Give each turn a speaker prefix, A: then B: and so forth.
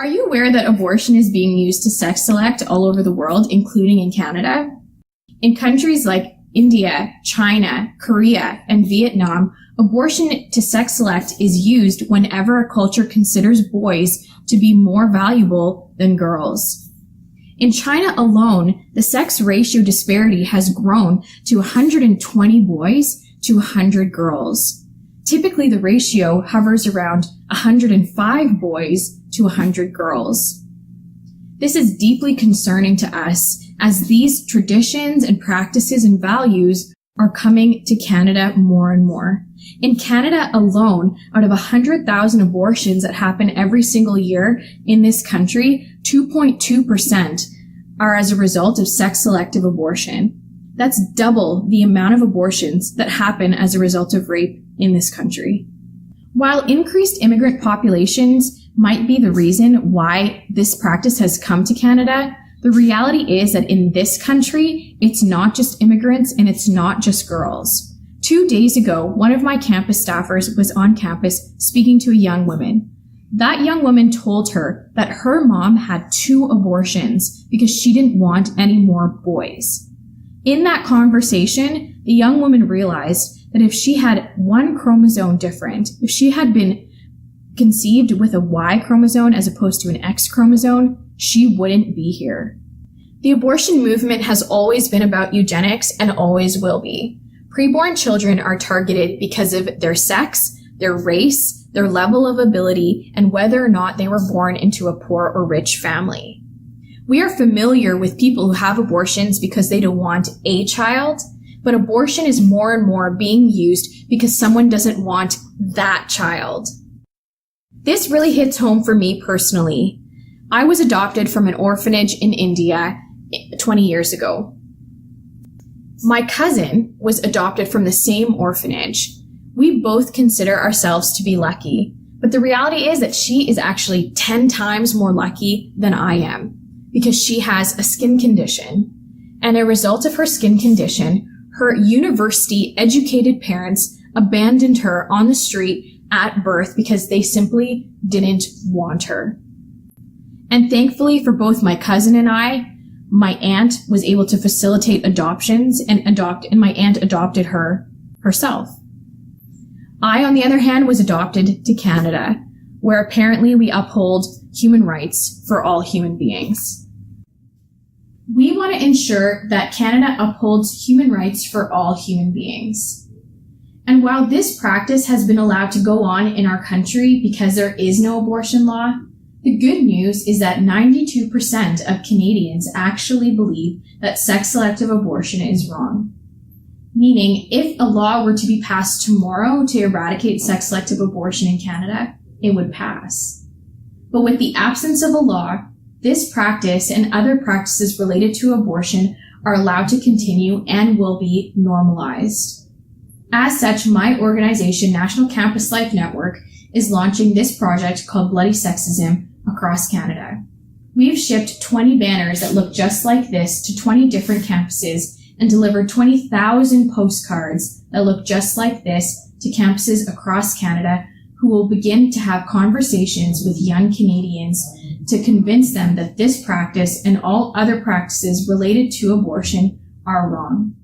A: Are you aware that abortion is being used to sex select all over the world, including in Canada? In countries like India, China, Korea, and Vietnam, abortion to sex select is used whenever a culture considers boys to be more valuable than girls. In China alone, the sex ratio disparity has grown to 120 boys to 100 girls. Typically, the ratio hovers around 105 boys to 100 girls. This is deeply concerning to us as these traditions and practices and values are coming to Canada more and more. In Canada alone, out of 100,000 abortions that happen every single year in this country, 2.2% are as a result of sex-selective abortion. That's double the amount of abortions that happen as a result of rape in this country. While increased immigrant populations might be the reason why this practice has come to Canada, the reality is that in this country, it's not just immigrants and it's not just girls. 2 days ago, one of my campus staffers was on campus speaking to a young woman. That young woman told her that her mom had 2 abortions because she didn't want any more boys. In that conversation, the young woman realized that if she had one chromosome different, if she had been conceived with a Y chromosome as opposed to an X chromosome, she wouldn't be here. The abortion movement has always been about eugenics and always will be. Preborn children are targeted because of their sex, their race, their level of ability, and whether or not they were born into a poor or rich family. We are familiar with people who have abortions because they don't want a child, but abortion is more and more being used because someone doesn't want that child. This really hits home for me personally. I was adopted from an orphanage in India 20 years ago. My cousin was adopted from the same orphanage. We both consider ourselves to be lucky, but the reality is that she is actually 10 times more lucky than I am because she has a skin condition. And a result of her skin condition, her university-educated parents abandoned her on the street at birth because they simply didn't want her. And thankfully for both my cousin and I, my aunt was able to facilitate adoptions and my aunt adopted her herself. I, on the other hand, was adopted to Canada, where apparently we uphold human rights for all human beings. We want to ensure that Canada upholds human rights for all human beings. And while this practice has been allowed to go on in our country because there is no abortion law, the good news is that 92% of Canadians actually believe that sex-selective abortion is wrong. Meaning, if a law were to be passed tomorrow to eradicate sex-selective abortion in Canada, it would pass. But with the absence of a law, this practice and other practices related to abortion are allowed to continue and will be normalized. As such, my organization, National Campus Life Network, is launching this project called Bloody Sexism across Canada. We've shipped 20 banners that look just like this to 20 different campuses and delivered 20,000 postcards that look just like this to campuses across Canada who will begin to have conversations with young Canadians to convince them that this practice and all other practices related to abortion are wrong.